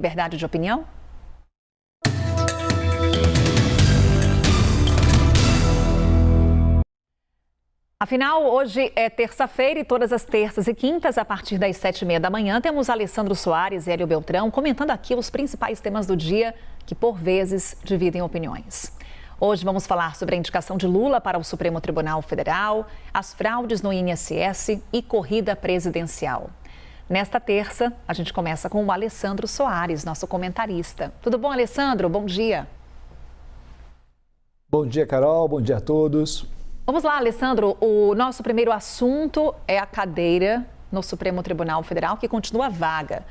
Liberdade de opinião? Afinal, hoje é terça-feira e todas as terças e quintas, a partir das 7h30 da manhã, temos Alessandro Soares e Hélio Beltrão comentando aqui os principais temas do dia que, por vezes, dividem opiniões. Hoje vamos falar sobre a indicação de Lula para o Supremo Tribunal Federal, as fraudes no INSS e corrida presidencial. Nesta terça, a gente começa com o Alessandro Soares, nosso comentarista. Tudo bom, Alessandro? Bom dia. Bom dia, Carol. Bom dia a todos. Vamos lá, Alessandro. O nosso primeiro assunto é a cadeira no Supremo Tribunal Federal, que continua vaga.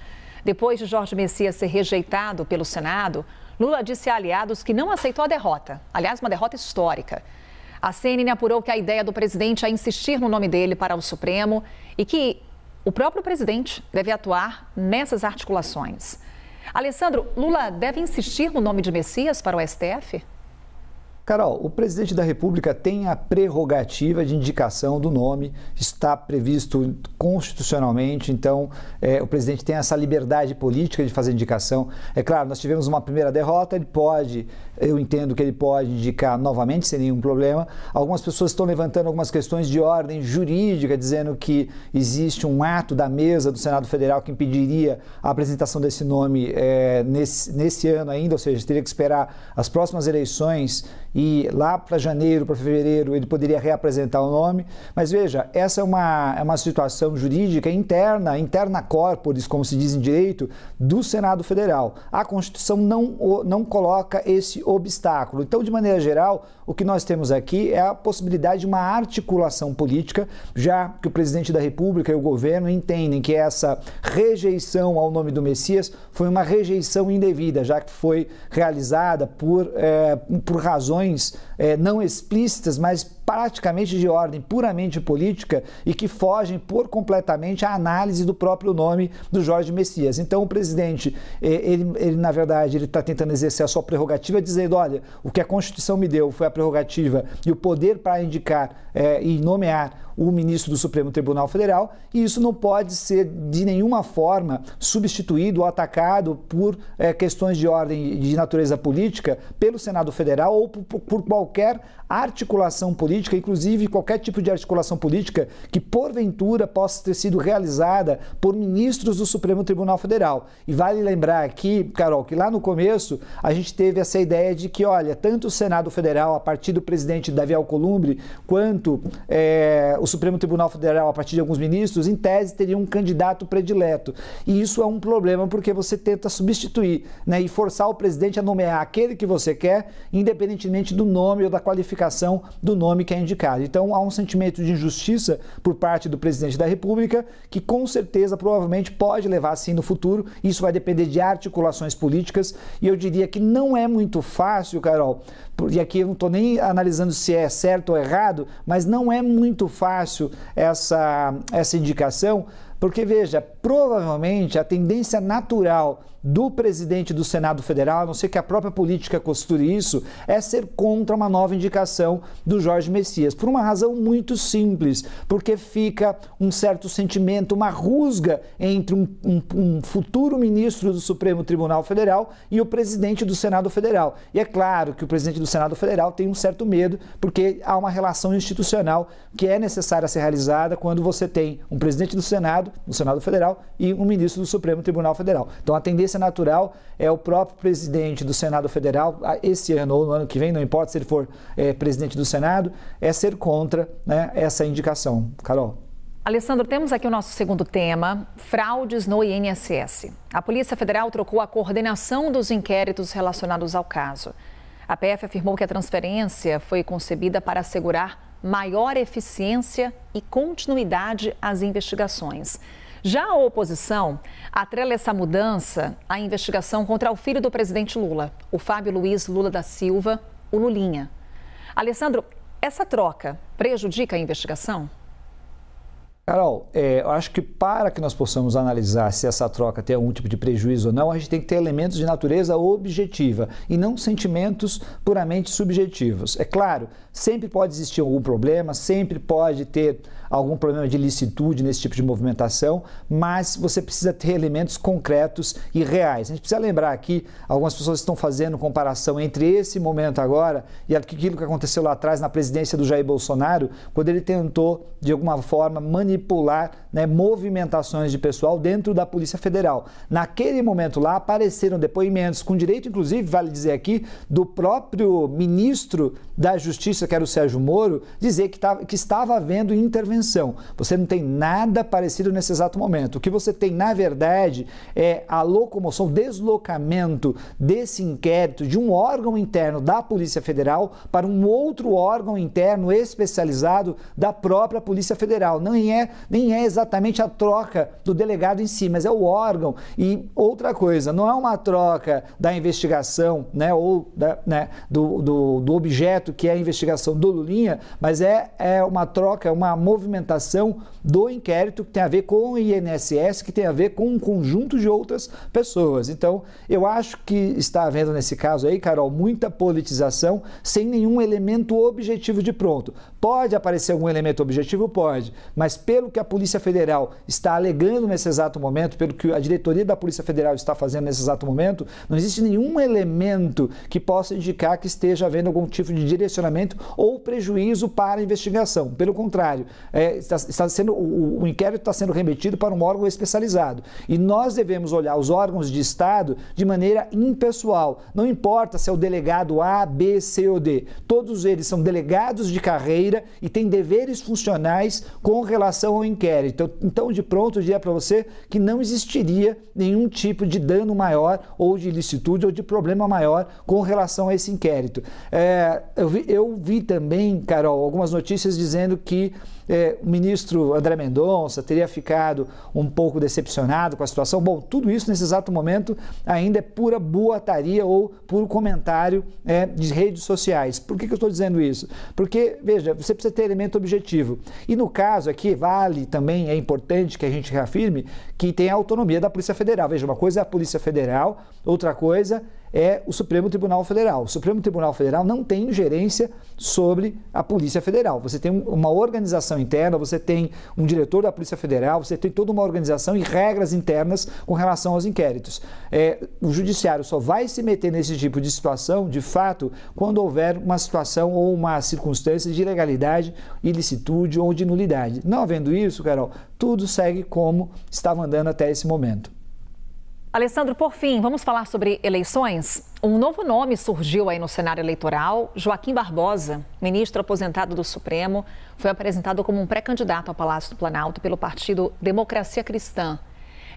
Depois de Jorge Messias ser rejeitado pelo Senado, Lula disse a aliados que não aceitou a derrota. Aliás, uma derrota histórica. A CNN apurou que a ideia do presidente é insistir no nome dele para o Supremo e que o próprio presidente deve atuar nessas articulações. Alessandro, Lula deve insistir no nome de Messias para o STF? Carol, o presidente da República tem a prerrogativa de indicação do nome, está previsto constitucionalmente, então o presidente tem essa liberdade política de fazer indicação. É claro, nós tivemos uma primeira derrota, eu entendo que ele pode indicar novamente sem nenhum problema. Algumas pessoas estão levantando algumas questões de ordem jurídica, dizendo que existe um ato da mesa do Senado Federal que impediria a apresentação desse nome nesse ano ainda, ou seja, teria que esperar as próximas eleições e lá para janeiro, para fevereiro, ele poderia reapresentar o nome. Mas veja, essa é uma situação jurídica interna corporis, como se diz em direito, do Senado Federal. A Constituição não coloca esse obstáculo. Então, de maneira geral, o que nós temos aqui é a possibilidade de uma articulação política, já que o presidente da República e o governo entendem que essa rejeição ao nome do Messias foi uma rejeição indevida, já que foi realizada por razões não explícitas, mas praticamente de ordem puramente política e que fogem por completamente à análise do próprio nome do Jorge Messias. Então, o presidente, ele na verdade, ele está tentando exercer a sua prerrogativa, dizendo, olha, o que a Constituição me deu foi a prerrogativa e o poder para indicar e nomear o ministro do Supremo Tribunal Federal, e isso não pode ser de nenhuma forma substituído ou atacado por questões de ordem de natureza política pelo Senado Federal ou por qualquer articulação política, inclusive qualquer tipo de articulação política que porventura possa ter sido realizada por ministros do Supremo Tribunal Federal. E vale lembrar aqui, Carol, que lá no começo a gente teve essa ideia de que, olha, tanto o Senado Federal, a partir do presidente Davi Alcolumbre, quanto o Supremo Tribunal Federal, a partir de alguns ministros, em tese teriam um candidato predileto. E isso é um problema porque você tenta substituir, né, e forçar o presidente a nomear aquele que você quer, independentemente do nome ou da qualificação do nome que é indicado. Então, há um sentimento de injustiça por parte do presidente da República que, com certeza, provavelmente pode levar, sim, no futuro. Isso vai depender de articulações políticas e eu diria que não é muito fácil, Carol, e aqui eu não estou nem analisando se é certo ou errado, mas não é muito fácil essa indicação, porque, veja, provavelmente a tendência natural do presidente do Senado Federal, a não ser que a própria política costure isso, é ser contra uma nova indicação do Jorge Messias, por uma razão muito simples, porque fica um certo sentimento, uma rusga entre um futuro ministro do Supremo Tribunal Federal e o presidente do Senado Federal. E é claro que o presidente do Senado Federal tem um certo medo, porque há uma relação institucional que é necessária ser realizada quando você tem um presidente do Senado Federal, e um ministro do Supremo Tribunal Federal. Então, a tendência natural é o próprio presidente do Senado Federal, esse ano ou no ano que vem, não importa se ele for presidente do Senado, é ser contra, né, essa indicação. Carol. Alessandro, temos aqui o nosso segundo tema, fraudes no INSS. A Polícia Federal trocou a coordenação dos inquéritos relacionados ao caso. A PF afirmou que a transferência foi concebida para assegurar maior eficiência e continuidade às investigações. Já a oposição atrela essa mudança à investigação contra o filho do presidente Lula, o Fábio Luiz Lula da Silva, o Lulinha. Alessandro, essa troca prejudica a investigação? Carol, eu acho que para que nós possamos analisar se essa troca tem algum tipo de prejuízo ou não, a gente tem que ter elementos de natureza objetiva e não sentimentos puramente subjetivos. É claro, sempre pode existir algum problema, sempre pode ter algum problema de ilicitude nesse tipo de movimentação, mas você precisa ter elementos concretos e reais. A gente precisa lembrar aqui, algumas pessoas estão fazendo comparação entre esse momento agora e aquilo que aconteceu lá atrás na presidência do Jair Bolsonaro, quando ele tentou, de alguma forma, manipular, né, movimentações de pessoal dentro da Polícia Federal. Naquele momento lá apareceram depoimentos, com direito, inclusive, vale dizer aqui, do próprio ministro da Justiça, que era o Sérgio Moro, dizer que estava havendo intervenção. Você não tem nada parecido nesse exato momento. O que você tem, na verdade, é a locomoção, o deslocamento desse inquérito de um órgão interno da Polícia Federal para um outro órgão interno especializado da própria Polícia Federal. Nem é exatamente a troca do delegado em si, mas é o órgão. E outra coisa, não é uma troca da investigação, né, ou do objeto que é a investigação do Lulinha, mas é uma troca, é uma movimentação do inquérito que tem a ver com o INSS, que tem a ver com um conjunto de outras pessoas. Então, eu acho que está havendo nesse caso aí, Carol, muita politização sem nenhum elemento objetivo de pronto. Pode aparecer algum elemento objetivo? Pode, mas pelo que a Polícia Federal está alegando nesse exato momento, pelo que a diretoria da Polícia Federal está fazendo nesse exato momento, não existe nenhum elemento que possa indicar que esteja havendo algum tipo de direcionamento ou prejuízo para a investigação. Pelo contrário, o inquérito está sendo remetido para um órgão especializado. E nós devemos olhar os órgãos de Estado de maneira impessoal. Não importa se é o delegado A, B, C ou D. Todos eles são delegados de carreira e têm deveres funcionais com relação ao inquérito. Então, de pronto, eu diria para você que não existiria nenhum tipo de dano maior ou de ilicitude ou de problema maior com relação a esse inquérito. Eu vi também, Carol, algumas notícias dizendo que o ministro André Mendonça teria ficado um pouco decepcionado com a situação. Bom, tudo isso nesse exato momento ainda é pura boataria ou puro comentário de redes sociais. Por que eu estou dizendo isso? Porque, veja, você precisa ter elemento objetivo. E no caso aqui, vale também, é importante que a gente reafirme que tem a autonomia da Polícia Federal. Veja, uma coisa é a Polícia Federal, outra coisa é o Supremo Tribunal Federal. O Supremo Tribunal Federal não tem ingerência sobre a Polícia Federal. Você tem uma organização interna, você tem um diretor da Polícia Federal, você tem toda uma organização e regras internas com relação aos inquéritos. O Judiciário só vai se meter nesse tipo de situação, de fato, quando houver uma situação ou uma circunstância de ilegalidade, ilicitude ou de nulidade. Não havendo isso, Carol, tudo segue como estava andando até esse momento. Alessandro, por fim, vamos falar sobre eleições? Um novo nome surgiu aí no cenário eleitoral. Joaquim Barbosa, ministro aposentado do Supremo, foi apresentado como um pré-candidato ao Palácio do Planalto pelo partido Democracia Cristã.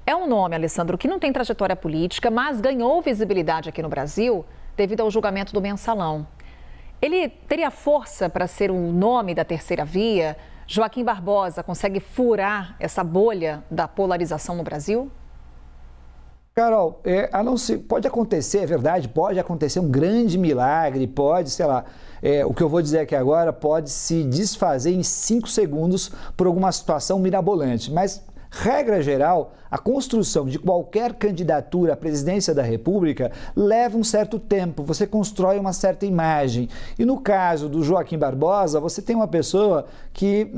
É um nome, Alessandro, que não tem trajetória política, mas ganhou visibilidade aqui no Brasil devido ao julgamento do Mensalão. Ele teria força para ser o nome da terceira via? Joaquim Barbosa consegue furar essa bolha da polarização no Brasil? Carol, pode acontecer, é verdade, pode acontecer um grande milagre, pode, sei lá, o que eu vou dizer aqui agora pode se desfazer em 5 segundos por alguma situação mirabolante, mas, regra geral, a construção de qualquer candidatura à presidência da República leva um certo tempo, você constrói uma certa imagem. E no caso do Joaquim Barbosa, você tem uma pessoa que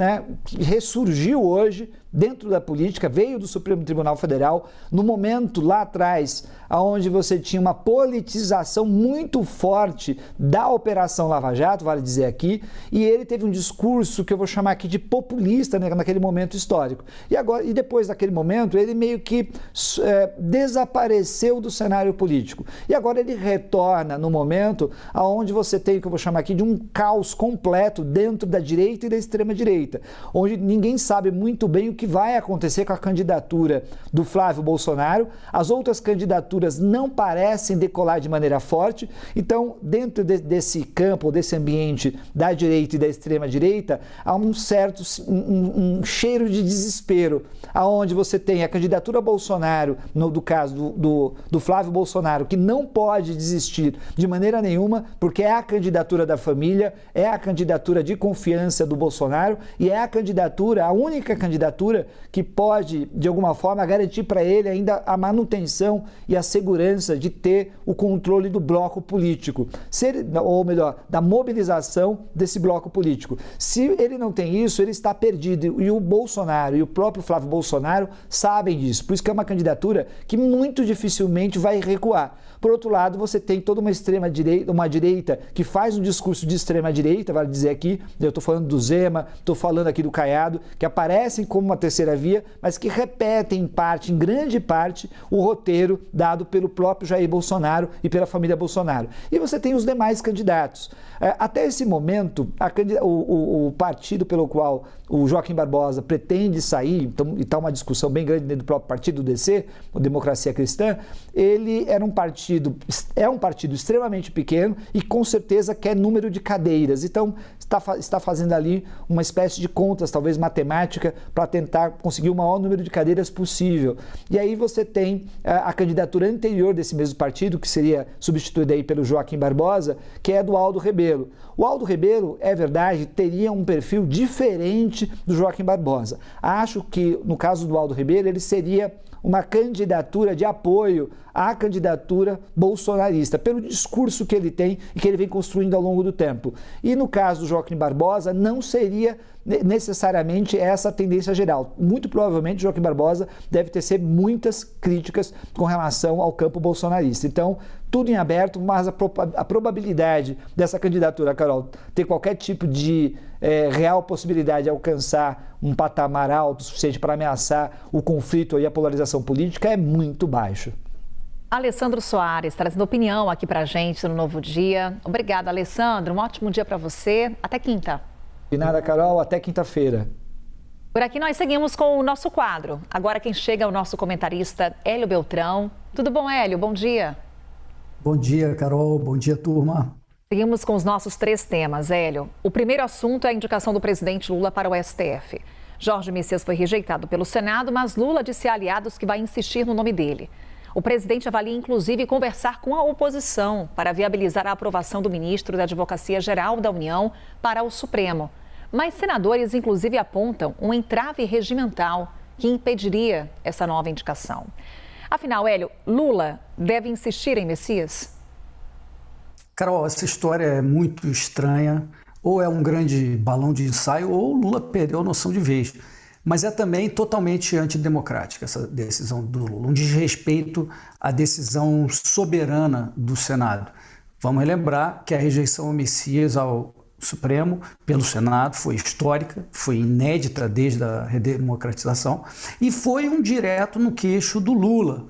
ressurgiu hoje dentro da política, veio do Supremo Tribunal Federal, no momento lá atrás, onde você tinha uma politização muito forte da Operação Lava Jato, vale dizer aqui, e ele teve um discurso que eu vou chamar aqui de populista, né, naquele momento histórico. E depois daquele momento, ele meio que desapareceu do cenário político. E agora ele retorna no momento onde você tem o que eu vou chamar aqui de um caos completo dentro da direita e da extrema-direita, onde ninguém sabe muito bem o que que vai acontecer com a candidatura do Flávio Bolsonaro. As outras candidaturas não parecem decolar de maneira forte. Então, dentro desse campo, desse ambiente da direita e da extrema-direita, há um certo um cheiro de desespero, aonde você tem a candidatura Bolsonaro, do caso do Flávio Bolsonaro, que não pode desistir de maneira nenhuma, porque é a candidatura da família, é a candidatura de confiança do Bolsonaro e é a única candidatura que pode, de alguma forma, garantir para ele ainda a manutenção e a segurança de ter o controle do bloco político, ou melhor, da mobilização desse bloco político. Se ele não tem isso, ele está perdido, e o Bolsonaro e o próprio Flávio Bolsonaro sabem disso, por isso que é uma candidatura que muito dificilmente vai recuar. Por outro lado, você tem toda uma direita que faz um discurso de extrema-direita, vale dizer aqui, eu estou falando do Zema, estou falando aqui do Caiado, que aparecem como uma terceira via, mas que repetem em grande parte, o roteiro dado pelo próprio Jair Bolsonaro e pela família Bolsonaro. E você tem os demais candidatos. Até esse momento, o partido pelo qual o Joaquim Barbosa pretende sair, então, e está uma discussão bem grande dentro do próprio partido, o DC, o Democracia Cristã, ele é um partido extremamente pequeno e com certeza quer número de cadeiras. Então, está fazendo ali uma espécie de contas, talvez matemática, para tentar conseguir o maior número de cadeiras possível. E aí você tem a candidatura anterior desse mesmo partido, que seria substituída aí pelo Joaquim Barbosa, que é do Aldo Rebelo. O Aldo Rebelo, é verdade, teria um perfil diferente do Joaquim Barbosa. Acho que, no caso do Aldo Rebelo, ele seria uma candidatura de apoio à candidatura bolsonarista, pelo discurso que ele tem e que ele vem construindo ao longo do tempo. E no caso do Joaquim Barbosa, não seria necessariamente essa a tendência geral. Muito provavelmente, Joaquim Barbosa deve tecer muitas críticas com relação ao campo bolsonarista. Então, tudo em aberto, mas a probabilidade dessa candidatura, Carol, ter qualquer tipo de real possibilidade de alcançar um patamar alto o suficiente para ameaçar o conflito e a polarização política é muito baixo. Alessandro Soares, trazendo opinião aqui para a gente no Novo Dia. Obrigada, Alessandro. Um ótimo dia para você. Até quinta. De nada, Carol. Até quinta-feira. Por aqui nós seguimos com o nosso quadro. Agora quem chega é o nosso comentarista Hélio Beltrão. Tudo bom, Hélio? Bom dia. Bom dia, Carol. Bom dia, turma. Seguimos com os nossos 3 temas, Hélio. O primeiro assunto é a indicação do presidente Lula para o STF. Jorge Messias foi rejeitado pelo Senado, mas Lula disse a aliados que vai insistir no nome dele. O presidente avalia, inclusive, conversar com a oposição para viabilizar a aprovação do ministro da Advocacia Geral da União para o Supremo. Mas senadores, inclusive, apontam um entrave regimental que impediria essa nova indicação. Afinal, Hélio, Lula deve insistir em Messias? Carol, essa história é muito estranha. Ou é um grande balão de ensaio, ou Lula perdeu a noção de vez. Mas é também totalmente antidemocrática essa decisão do Lula, um desrespeito à decisão soberana do Senado. Vamos relembrar que a rejeição ao Messias ao Supremo pelo Senado foi histórica, foi inédita desde a redemocratização e foi um direto no queixo do Lula,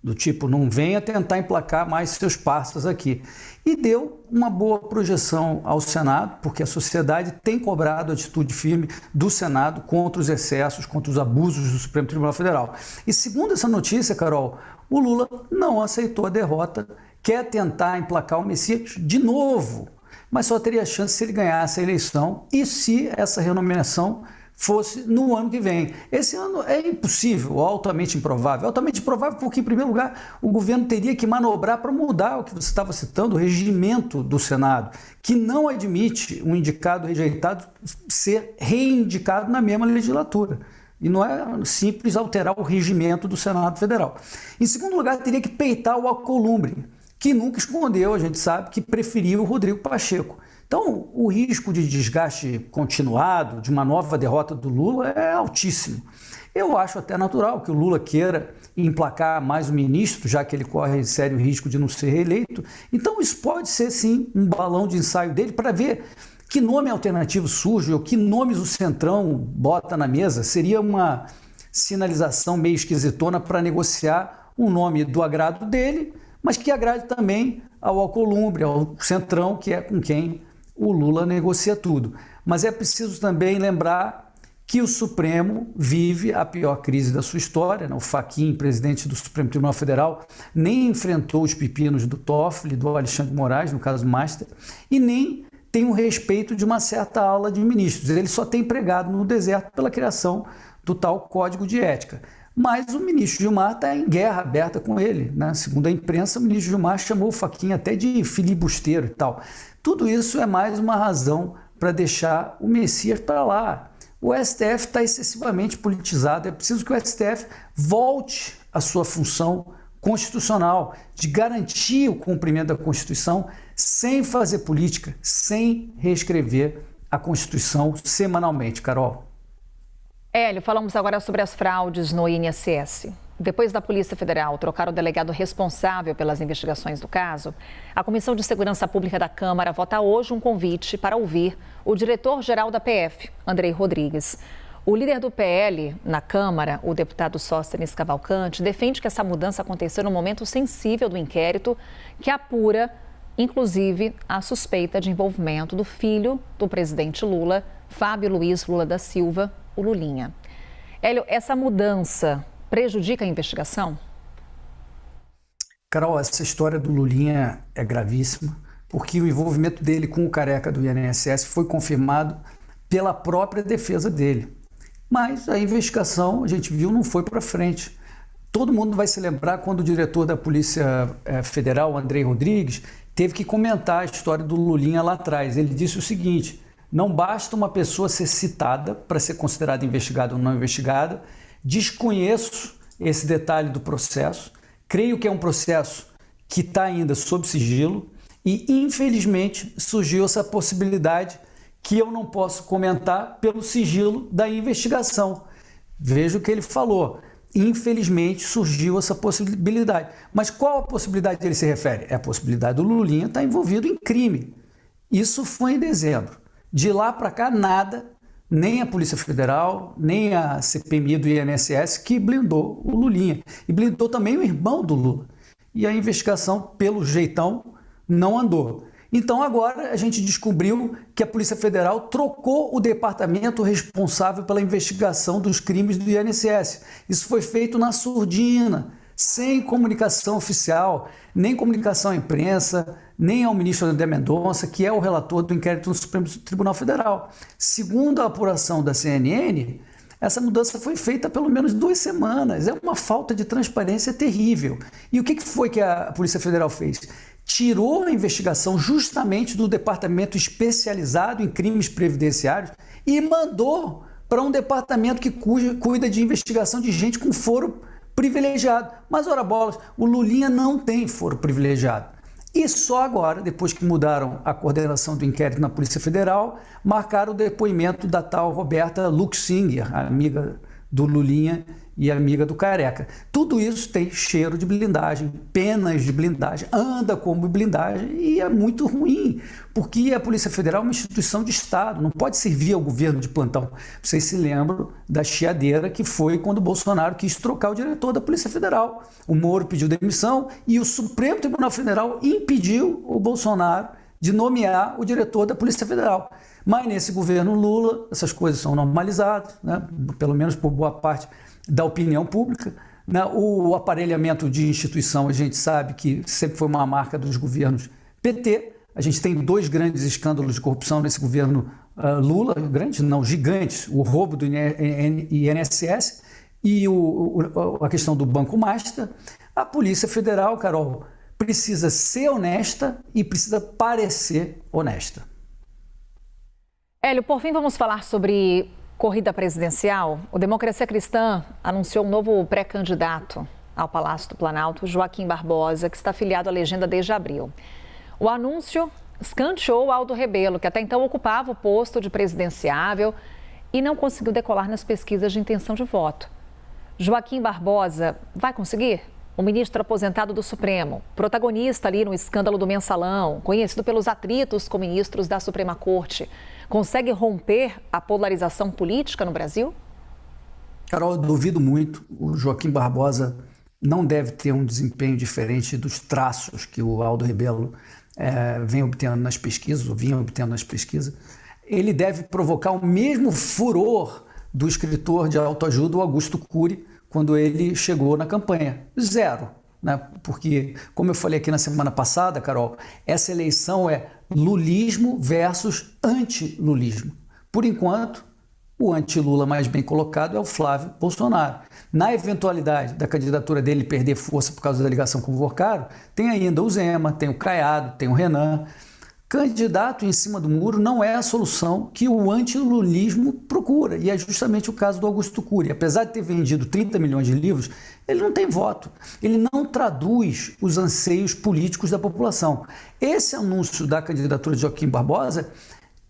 do tipo, não venha tentar emplacar mais seus parceiros aqui. E deu uma boa projeção ao Senado, porque a sociedade tem cobrado a atitude firme do Senado contra os excessos, contra os abusos do Supremo Tribunal Federal. E segundo essa notícia, Carol, o Lula não aceitou a derrota, quer tentar emplacar o Messias de novo, mas só teria chance se ele ganhasse a eleição e se essa renomeação fosse no ano que vem. Esse ano é impossível, altamente improvável. Altamente improvável porque, em primeiro lugar, o governo teria que manobrar para mudar o que você estava citando, o regimento do Senado, que não admite um indicado rejeitado ser reindicado na mesma legislatura. E não é simples alterar o regimento do Senado Federal. Em segundo lugar, teria que peitar o Alcolumbre, que nunca escondeu, a gente sabe, que preferiu o Rodrigo Pacheco. Então, o risco de desgaste continuado, de uma nova derrota do Lula, é altíssimo. Eu acho até natural que o Lula queira emplacar mais um ministro, já que ele corre sério risco de não ser reeleito. Então, isso pode ser, sim, um balão de ensaio dele para ver que nome alternativo surge ou que nomes o Centrão bota na mesa. Seria uma sinalização meio esquisitona para negociar um nome do agrado dele, mas que agrade também ao Alcolumbre, ao Centrão, que é com quem o Lula negocia tudo. Mas é preciso também lembrar que o Supremo vive a pior crise da sua história. O Fachin, presidente do Supremo Tribunal Federal, nem enfrentou os pepinos do Toffoli, do Alexandre de Moraes, no caso Master, e nem tem o respeito de uma certa ala de ministros. Ele só tem pregado no deserto pela criação do tal Código de Ética. Mas o ministro Gilmar está em guerra aberta com ele, né? Segundo a imprensa, o ministro Gilmar chamou o Fachin até de filibusteiro e tal. Tudo isso é mais uma razão para deixar o Messias para lá. O STF está excessivamente politizado. É preciso que o STF volte à sua função constitucional de garantir o cumprimento da Constituição sem fazer política, sem reescrever a Constituição semanalmente. Carol. Hélio, falamos agora sobre as fraudes no INSS. Depois da Polícia Federal trocar o delegado responsável pelas investigações do caso, a Comissão de Segurança Pública da Câmara vota hoje um convite para ouvir o diretor-geral da PF, Andrei Rodrigues. O líder do PL na Câmara, o deputado Sóstenes Cavalcante, defende que essa mudança aconteceu no momento sensível do inquérito que apura, inclusive, a suspeita de envolvimento do filho do presidente Lula, Fábio Luiz Lula da Silva, o Lulinha. Hélio, essa mudança prejudica a investigação? Carol, essa história do Lulinha é gravíssima, porque o envolvimento dele com o careca do INSS foi confirmado pela própria defesa dele. Mas a investigação, a gente viu, não foi para frente. Todo mundo vai se lembrar quando o diretor da Polícia Federal, Andrei Rodrigues, teve que comentar a história do Lulinha lá atrás. Ele disse o seguinte: não basta uma pessoa ser citada para ser considerada investigada ou não investigada. Desconheço esse detalhe do processo. Creio que é um processo que está ainda sob sigilo e, infelizmente, surgiu essa possibilidade que eu não posso comentar pelo sigilo da investigação. Veja o que ele falou. Infelizmente, surgiu essa possibilidade. Mas qual a possibilidade que ele se refere? É a possibilidade do Lulinha estar envolvido em crime. Isso foi em dezembro. De lá para cá, nada, nem a Polícia Federal, nem a CPMI do INSS, que blindou o Lulinha. E blindou também o irmão do Lula. E a investigação, pelo jeitão, não andou. Então agora a gente descobriu que a Polícia Federal trocou o departamento responsável pela investigação dos crimes do INSS. Isso foi feito na surdina, sem comunicação oficial, nem comunicação à imprensa, nem ao ministro André Mendonça, que é o relator do inquérito no Supremo Tribunal Federal. Segundo a apuração da CNN, essa mudança foi feita há pelo menos 2 semanas. É uma falta de transparência terrível. E o que foi que a Polícia Federal fez? Tirou a investigação justamente do departamento especializado em crimes previdenciários e mandou para um departamento que cuida de investigação de gente com foro privilegiado. Mas, ora bolas, o Lulinha não tem foro privilegiado. E só agora, depois que mudaram a coordenação do inquérito na Polícia Federal, marcaram o depoimento da tal Roberta Luxinger, amiga do Lulinha e amiga do careca. Tudo isso tem cheiro de blindagem, penas de blindagem, anda como blindagem e é muito ruim, porque a Polícia Federal é uma instituição de Estado, não pode servir ao governo de plantão. Vocês se lembram da chiadeira que foi quando o Bolsonaro quis trocar o diretor da Polícia Federal. O Moro pediu demissão e o Supremo Tribunal Federal impediu o Bolsonaro de nomear o diretor da Polícia Federal. Mas nesse governo Lula, essas coisas são normalizadas, né? Pelo menos por boa parte da opinião pública. Né? O aparelhamento de instituição, a gente sabe que sempre foi uma marca dos governos PT. A gente tem 2 grandes escândalos de corrupção nesse governo Lula, grandes não, gigantes, o roubo do INSS e a questão do Banco Master. A Polícia Federal, Carol, precisa ser honesta e precisa parecer honesta. Hélio, por fim, vamos falar sobre corrida presidencial. O Democracia Cristã anunciou um novo pré-candidato ao Palácio do Planalto, Joaquim Barbosa, que está afiliado à legenda desde abril. O anúncio escanteou Aldo Rebelo, que até então ocupava o posto de presidenciável e não conseguiu decolar nas pesquisas de intenção de voto. Joaquim Barbosa vai conseguir? O ministro aposentado do Supremo, protagonista ali no escândalo do Mensalão, conhecido pelos atritos com ministros da Suprema Corte, consegue romper a polarização política no Brasil? Carol, eu duvido muito. O Joaquim Barbosa não deve ter um desempenho diferente dos traços que o Aldo Rebelo vem obtendo nas pesquisas, ou vinha obtendo nas pesquisas. Ele deve provocar o mesmo furor do escritor de autoajuda Augusto Cury quando ele chegou na campanha. Zero, né? Porque, como eu falei aqui na semana passada, Carol, essa eleição é lulismo versus anti-lulismo. Por enquanto, o anti-Lula mais bem colocado é o Flávio Bolsonaro. Na eventualidade da candidatura dele perder força por causa da ligação com o Vorcaro, tem ainda o Zema, tem o Caiado, tem o Renan. Candidato em cima do muro não é a solução que o antilulismo procura, e é justamente o caso do Augusto Cury. Apesar de ter vendido 30 milhões de livros, ele não tem voto, ele não traduz os anseios políticos da população. Esse anúncio da candidatura de Joaquim Barbosa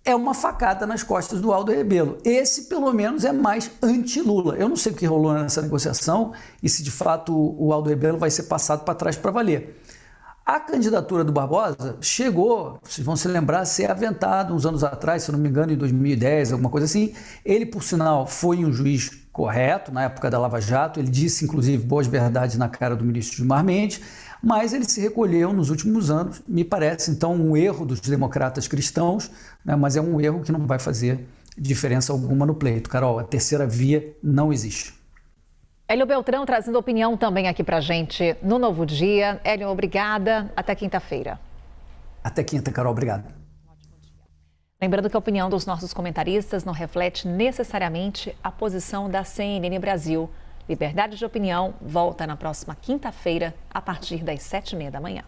é uma facada nas costas do Aldo Rebelo. Esse, pelo menos, é mais anti-Lula. Eu não sei o que rolou nessa negociação e se, de fato, o Aldo Rebelo vai ser passado para trás para valer. A candidatura do Barbosa chegou, vocês vão se lembrar, a ser aventada uns anos atrás, se não me engano, em 2010, alguma coisa assim. Ele, por sinal, foi um juiz correto na época da Lava Jato. Ele disse, inclusive, boas verdades na cara do ministro Gilmar Mendes, mas ele se recolheu nos últimos anos. Me parece, então, um erro dos democratas cristãos, né, mas é um erro que não vai fazer diferença alguma no pleito. Carol, a terceira via não existe. Hélio Beltrão trazendo opinião também aqui pra gente no Novo Dia. Hélio, obrigada. Até quinta-feira. Até quinta, Carol. Obrigado. Lembrando que a opinião dos nossos comentaristas não reflete necessariamente a posição da CNN Brasil. Liberdade de opinião volta na próxima quinta-feira, a partir das 7h30 da manhã.